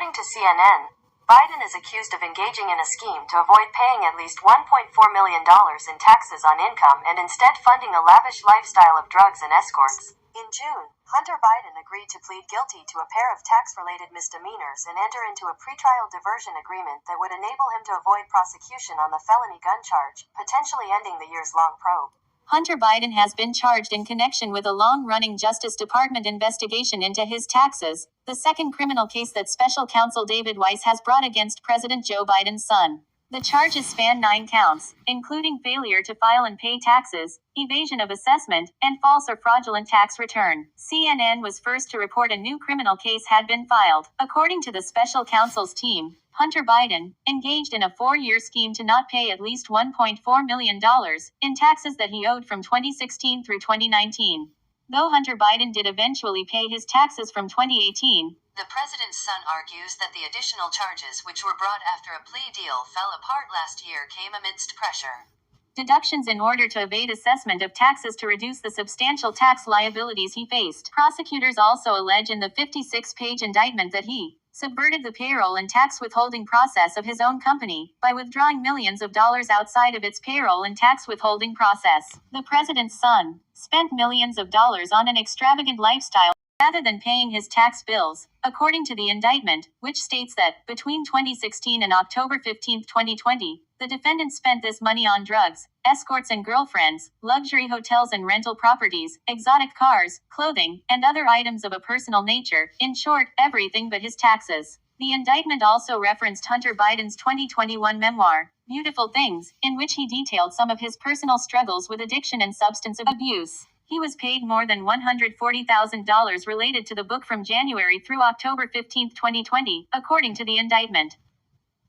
According to CNN, Biden is accused of engaging in a scheme to avoid paying at least $1.4 million in taxes on income and instead funding a lavish lifestyle of drugs and escorts. In June, Hunter Biden agreed to plead guilty to a pair of tax-related misdemeanors and enter into a pretrial diversion agreement that would enable him to avoid prosecution on the felony gun charge, potentially ending the years-long probe. Hunter Biden has been charged in connection with a long-running Justice Department investigation into his taxes, the second criminal case that special counsel David Weiss has brought against President Joe Biden's son. The charges span 9 counts, including failure to file and pay taxes, evasion of assessment, and false or fraudulent tax return. CNN was first to report a new criminal case had been filed. According to the special counsel's team, Hunter Biden engaged in a 4-year scheme to not pay at least $1.4 million in taxes that he owed from 2016 through 2019. Though Hunter Biden did eventually pay his taxes from 2018, the president's son argues that the additional charges which were brought after a plea deal fell apart last year came amidst pressure. Deductions in order to evade assessment of taxes to reduce the substantial tax liabilities he faced. Prosecutors also allege in the 56-page indictment that he subverted the payroll and tax withholding process of his own company by withdrawing millions of dollars outside of its payroll and tax withholding process. The president's son spent millions of dollars on an extravagant lifestyle rather than paying his tax bills, according to the indictment, which states that, between 2016 and October 15, 2020, the defendant spent this money on drugs, escorts and girlfriends, luxury hotels and rental properties, exotic cars, clothing, and other items of a personal nature, in short, everything but his taxes. The indictment also referenced Hunter Biden's 2021 memoir, Beautiful Things, in which he detailed some of his personal struggles with addiction and substance abuse. He was paid more than $140,000 related to the book from January through October 15, 2020, according to the indictment.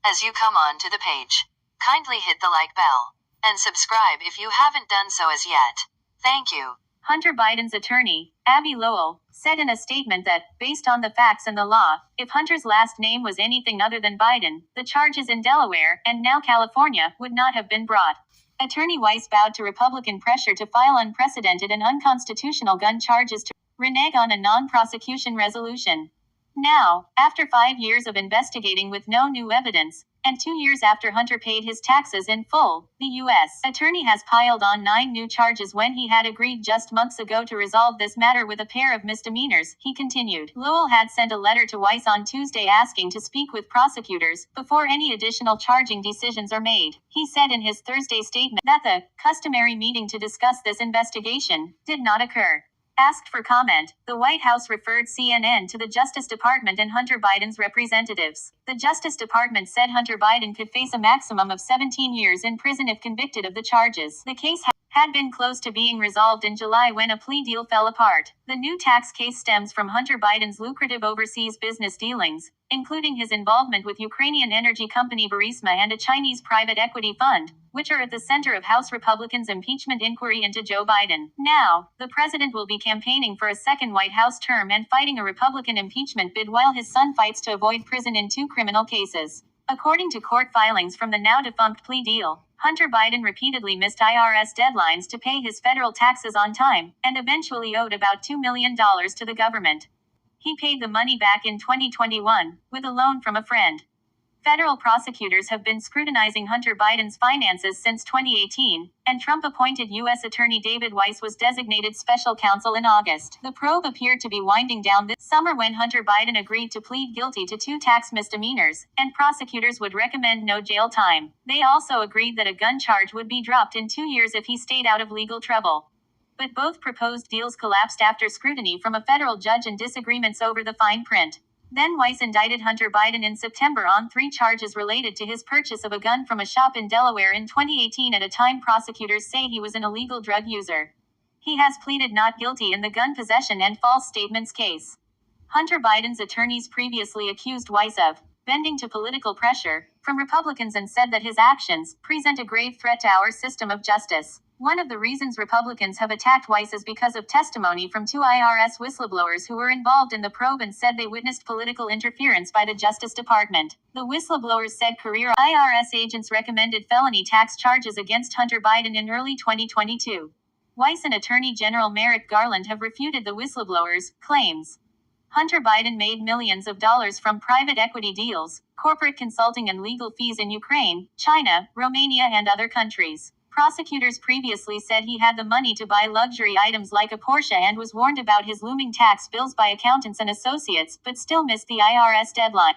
As you come on to the page, kindly hit the like bell and subscribe if you haven't done so as yet. Thank you. Hunter Biden's attorney, Abby Lowell, said in a statement that, based on the facts and the law, if Hunter's last name was anything other than Biden, the charges in Delaware, and now California, would not have been brought. Attorney Weiss bowed to Republican pressure to file unprecedented and unconstitutional gun charges to renege on a non-prosecution resolution. Now, after 5 years of investigating with no new evidence, and 2 years after Hunter paid his taxes in full, the U.S. attorney has piled on 9 new charges when he had agreed just months ago to resolve this matter with a pair of misdemeanors, he continued. Lowell had sent a letter to Weiss on Tuesday asking to speak with prosecutors before any additional charging decisions are made. He said in his Thursday statement that the customary meeting to discuss this investigation did not occur. Asked for comment, the White House referred CNN to the Justice Department and Hunter Biden's representatives. The Justice Department said Hunter Biden could face a maximum of 17 years in prison if convicted of the charges. The case had been close to being resolved in July when a plea deal fell apart. The new tax case stems from Hunter Biden's lucrative overseas business dealings, including his involvement with Ukrainian energy company Burisma and a Chinese private equity fund, which are at the center of House Republicans' impeachment inquiry into Joe Biden. Now, the president will be campaigning for a second White House term and fighting a Republican impeachment bid while his son fights to avoid prison in 2 criminal cases. According to court filings from the now-defunct plea deal, Hunter Biden repeatedly missed IRS deadlines to pay his federal taxes on time, and eventually owed about $2 million to the government. He paid the money back in 2021, with a loan from a friend. Federal prosecutors have been scrutinizing Hunter Biden's finances since 2018, and Trump-appointed U.S. Attorney David Weiss was designated special counsel in August. The probe appeared to be winding down this summer when Hunter Biden agreed to plead guilty to 2 tax misdemeanors, and prosecutors would recommend no jail time. They also agreed that a gun charge would be dropped in 2 years if he stayed out of legal trouble. But both proposed deals collapsed after scrutiny from a federal judge and disagreements over the fine print. Then Weiss indicted Hunter Biden in September on 3 charges related to his purchase of a gun from a shop in Delaware in 2018 at a time prosecutors say he was an illegal drug user. He has pleaded not guilty in the gun possession and false statements case. Hunter Biden's attorneys previously accused Weiss of bending to political pressure from Republicans and said that his actions present a grave threat to our system of justice. One of the reasons Republicans have attacked Weiss is because of testimony from 2 IRS whistleblowers who were involved in the probe and said they witnessed political interference by the Justice Department. The whistleblowers said career IRS agents recommended felony tax charges against Hunter Biden in early 2022. Weiss and Attorney General Merrick Garland have refuted the whistleblowers' claims. Hunter Biden made millions of dollars from private equity deals, corporate consulting and legal fees in Ukraine, China, Romania and other countries. Prosecutors previously said he had the money to buy luxury items like a Porsche and was warned about his looming tax bills by accountants and associates, but still missed the IRS deadline.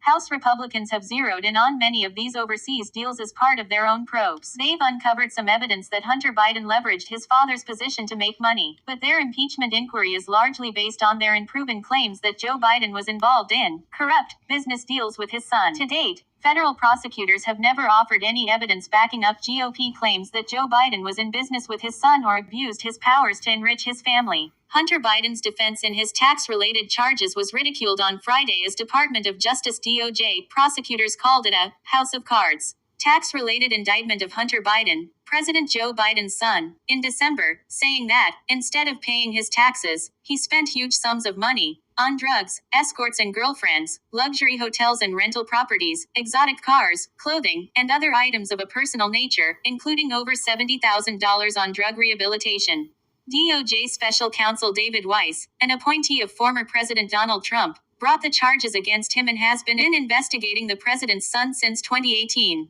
House Republicans have zeroed in on many of these overseas deals as part of their own probes. They've uncovered some evidence that Hunter Biden leveraged his father's position to make money, but their impeachment inquiry is largely based on their unproven claims that Joe Biden was involved in corrupt business deals with his son. To date, federal prosecutors have never offered any evidence backing up GOP claims that Joe Biden was in business with his son or abused his powers to enrich his family. Hunter Biden's defense in his tax-related charges was ridiculed on Friday as Department of Justice DOJ prosecutors called it a house of cards. Tax-related indictment of Hunter Biden, President Joe Biden's son, in December, saying that, instead of paying his taxes, he spent huge sums of money on drugs, escorts and girlfriends, luxury hotels and rental properties, exotic cars, clothing, and other items of a personal nature, including over $70,000 on drug rehabilitation. DOJ Special Counsel David Weiss, an appointee of former President Donald Trump, brought the charges against him and has been investigating the president's son since 2018.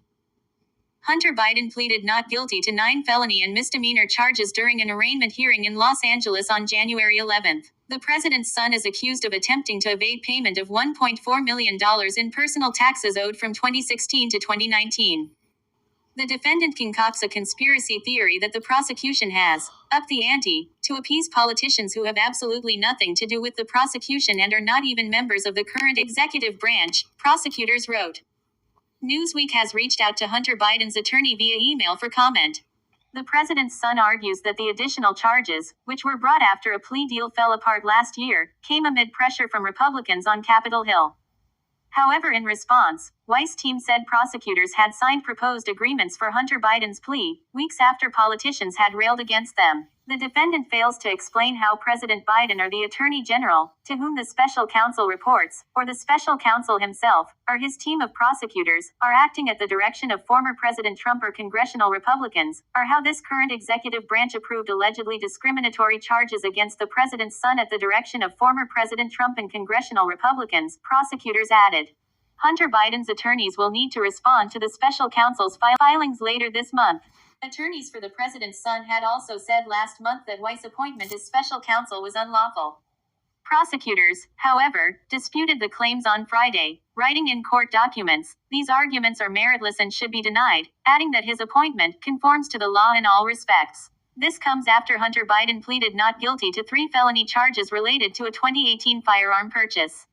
Hunter Biden pleaded not guilty to 9 felony and misdemeanor charges during an arraignment hearing in Los Angeles on January 11. The president's son is accused of attempting to evade payment of $1.4 million in personal taxes owed from 2016 to 2019. The defendant concocts a conspiracy theory that the prosecution has upped the ante to appease politicians who have absolutely nothing to do with the prosecution and are not even members of the current executive branch, prosecutors wrote. Newsweek has reached out to Hunter Biden's attorney via email for comment. The president's son argues that the additional charges, which were brought after a plea deal fell apart last year, came amid pressure from Republicans on Capitol Hill. However, in response, Weiss' team said prosecutors had signed proposed agreements for Hunter Biden's plea, weeks after politicians had railed against them. The defendant fails to explain how President Biden or the Attorney General, to whom the special counsel reports, or the special counsel himself, or his team of prosecutors, are acting at the direction of former President Trump or congressional Republicans, or how this current executive branch approved allegedly discriminatory charges against the president's son at the direction of former President Trump and congressional Republicans, prosecutors added. Hunter Biden's attorneys will need to respond to the special counsel's filings later this month. Attorneys for the president's son had also said last month that Weiss' appointment as special counsel was unlawful. Prosecutors, however, disputed the claims on Friday, writing in court documents, "These arguments are meritless and should be denied," adding that his appointment conforms to the law in all respects. This comes after Hunter Biden pleaded not guilty to 3 felony charges related to a 2018 firearm purchase.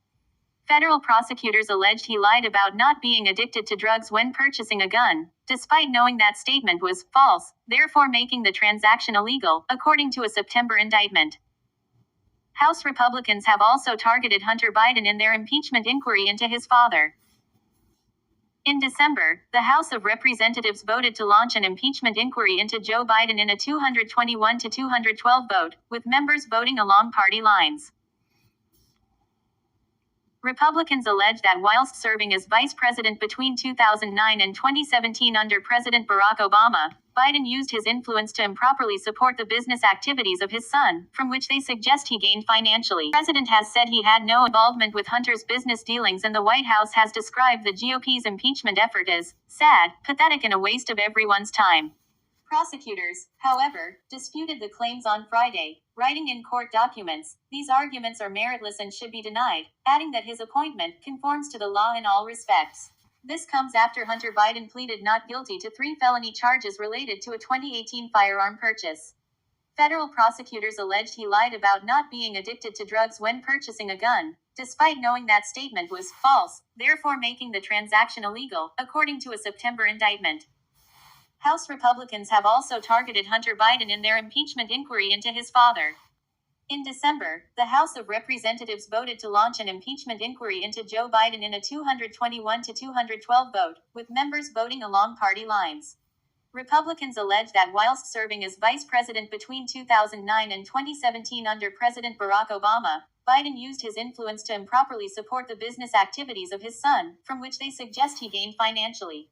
Federal prosecutors alleged he lied about not being addicted to drugs when purchasing a gun, despite knowing that statement was false, therefore making the transaction illegal, according to a September indictment. House Republicans have also targeted Hunter Biden in their impeachment inquiry into his father. In December, the House of Representatives voted to launch an impeachment inquiry into Joe Biden in a 221 to 212 vote, with members voting along party lines. Republicans allege that whilst serving as vice president between 2009 and 2017 under President Barack Obama, Biden used his influence to improperly support the business activities of his son, from which they suggest he gained financially. The president has said he had no involvement with Hunter's business dealings, and the White House has described the GOP's impeachment effort as sad, pathetic, and a waste of everyone's time. Prosecutors, however, disputed the claims on Friday, writing in court documents, "These arguments are meritless and should be denied," adding that his appointment conforms to the law in all respects. This comes after Hunter Biden pleaded not guilty to 3 felony charges related to a 2018 firearm purchase. Federal prosecutors alleged he lied about not being addicted to drugs when purchasing a gun, despite knowing that statement was false, therefore making the transaction illegal, according to a September indictment. House Republicans have also targeted Hunter Biden in their impeachment inquiry into his father. In December, the House of Representatives voted to launch an impeachment inquiry into Joe Biden in a 221 to 212 vote, with members voting along party lines. Republicans allege that whilst serving as vice president between 2009 and 2017 under President Barack Obama, Biden used his influence to improperly support the business activities of his son, from which they suggest he gained financially.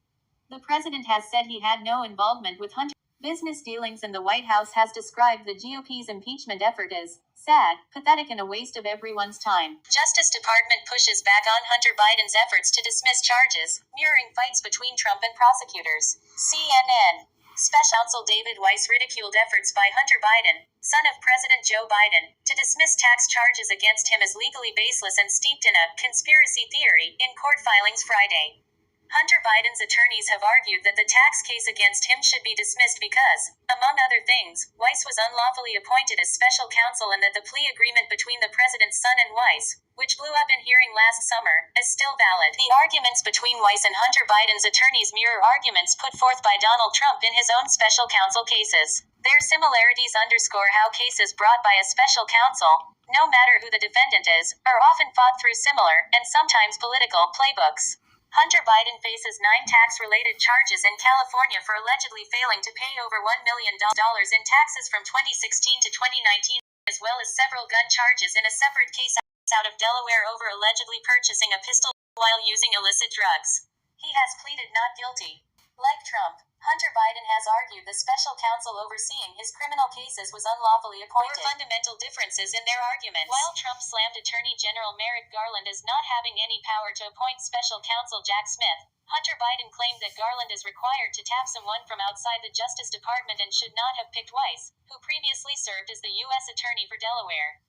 The president has said he had no involvement with Hunter. Business dealings in the White House has described the GOP's impeachment effort as sad, pathetic, and a waste of everyone's time. Justice Department pushes back on Hunter Biden's efforts to dismiss charges, mirroring fights between Trump and prosecutors. CNN. Special Counsel David Weiss ridiculed efforts by Hunter Biden, son of President Joe Biden, to dismiss tax charges against him as legally baseless and steeped in a conspiracy theory in court filings Friday. Hunter Biden's attorneys have argued that the tax case against him should be dismissed because, among other things, Weiss was unlawfully appointed as special counsel and that the plea agreement between the president's son and Weiss, which blew up in hearing last summer, is still valid. The arguments between Weiss and Hunter Biden's attorneys mirror arguments put forth by Donald Trump in his own special counsel cases. Their similarities underscore how cases brought by a special counsel, no matter who the defendant is, are often fought through similar, and sometimes political, playbooks. Hunter Biden faces 9 tax-related charges in California for allegedly failing to pay over $1 million in taxes from 2016 to 2019, as well as several gun charges in a separate case out of Delaware over allegedly purchasing a pistol while using illicit drugs. He has pleaded not guilty. Like Trump, Hunter Biden has argued the special counsel overseeing his criminal cases was unlawfully appointed. There are fundamental differences in their arguments. While Trump slammed Attorney General Merrick Garland as not having any power to appoint special counsel Jack Smith, Hunter Biden claimed that Garland is required to tap someone from outside the Justice Department and should not have picked Weiss, who previously served as the U.S. Attorney for Delaware.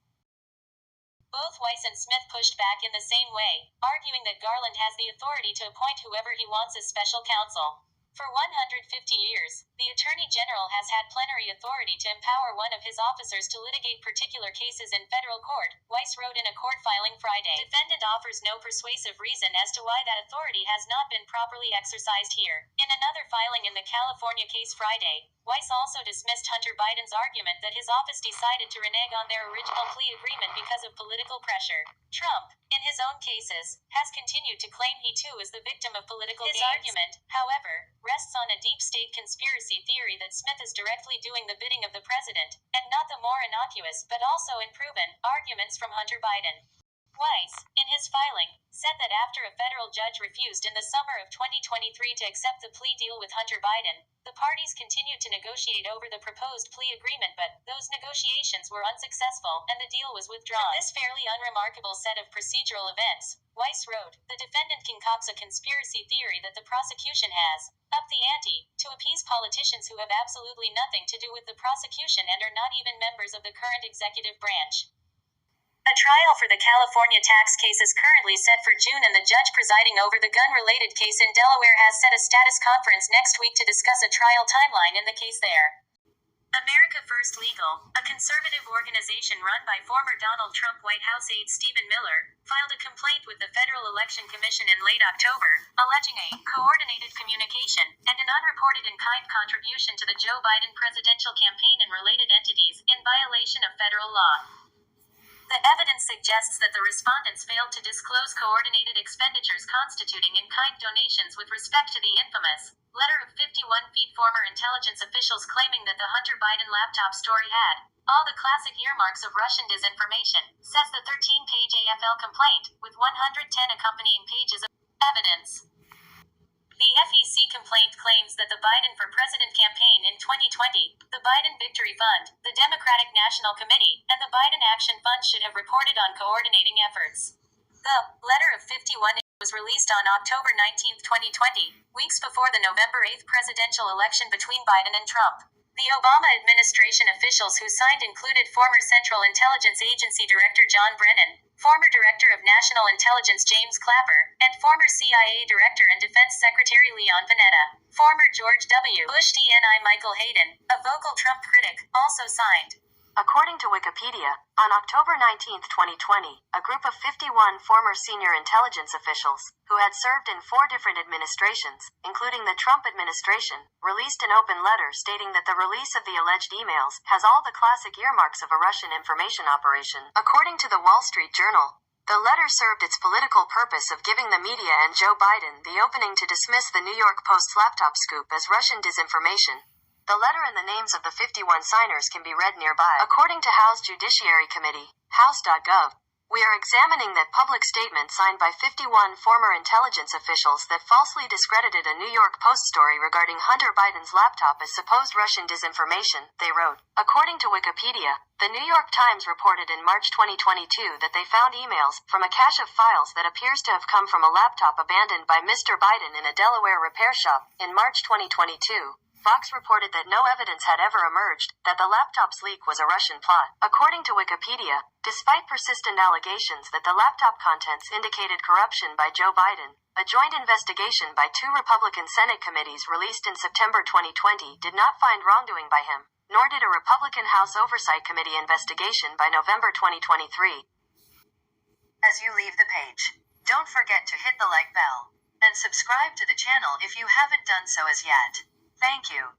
Both Weiss and Smith pushed back in the same way, arguing that Garland has the authority to appoint whoever he wants as special counsel. For 150 years, the Attorney General has had plenary authority to empower one of his officers to litigate particular cases in federal court, Weiss wrote in a court filing Friday. Defendant offers no persuasive reason as to why that authority has not been properly exercised here. In another filing in the California case Friday, Weiss also dismissed Hunter Biden's argument that his office decided to renege on their original plea agreement because of political pressure. Trump, in his own cases, has continued to claim he too is the victim of political games. His argument, however, rests on a deep state conspiracy theory that Smith is directly doing the bidding of the president, and not the more innocuous but also unproven arguments from Hunter Biden. Weiss, in his filing, said that after a federal judge refused in the summer of 2023 to accept the plea deal with Hunter Biden, the parties continued to negotiate over the proposed plea agreement, but those negotiations were unsuccessful and the deal was withdrawn. From this fairly unremarkable set of procedural events, Weiss wrote, the defendant concocts a conspiracy theory that the prosecution has upped the ante to appease politicians who have absolutely nothing to do with the prosecution and are not even members of the current executive branch. A trial for the California tax case is currently set for June, and the judge presiding over the gun-related case in Delaware has set a status conference next week to discuss a trial timeline in the case there. America First Legal, a conservative organization run by former Donald Trump White House aide Stephen Miller, filed a complaint with the Federal Election Commission in late October, alleging a coordinated communication and an unreported in-kind contribution to the Joe Biden presidential campaign and related entities in violation of federal law. The evidence suggests that the respondents failed to disclose coordinated expenditures constituting in-kind donations with respect to the infamous letter of 51 feet. Former intelligence officials claiming that the Hunter Biden laptop story had all the classic earmarks of Russian disinformation, says the 13-page AFL complaint, with 110 accompanying pages of evidence. The FEC complaint claims that the Biden for President campaign in 2020, the Biden Victory Fund, the Democratic National Committee, and the Biden Action Fund should have reported on coordinating efforts. The letter of 51 was released on October 19, 2020, weeks before the November 8 presidential election between Biden and Trump. The Obama administration officials who signed included former Central Intelligence Agency Director John Brennan, former Director of National Intelligence James Clapper, and former CIA Director and Defense Secretary Leon Panetta. Former George W. Bush DNI Michael Hayden, a vocal Trump critic, also signed. According to Wikipedia, on October 19, 2020, a group of 51 former senior intelligence officials, who had served in 4 different administrations, including the Trump administration, released an open letter stating that the release of the alleged emails has all the classic earmarks of a Russian information operation. According to the Wall Street Journal, the letter served its political purpose of giving the media and Joe Biden the opening to dismiss the New York Post's laptop scoop as Russian disinformation. The letter and the names of the 51 signers can be read nearby. According to House Judiciary Committee, House.gov, We are examining that public statement signed by 51 former intelligence officials that falsely discredited a New York Post story regarding Hunter Biden's laptop as supposed Russian disinformation, they wrote. According to Wikipedia, the New York Times reported in March 2022 that they found emails from a cache of files that appears to have come from a laptop abandoned by Mr. Biden in a Delaware repair shop. In March 2022, Fox reported that no evidence had ever emerged that the laptop's leak was a Russian plot. According to Wikipedia, despite persistent allegations that the laptop contents indicated corruption by Joe Biden, a joint investigation by 2 Republican Senate committees released in September 2020 did not find wrongdoing by him, nor did a Republican House Oversight Committee investigation by November 2023. As you leave the page, don't forget to hit the like bell and subscribe to the channel if you haven't done so as yet. Thank you.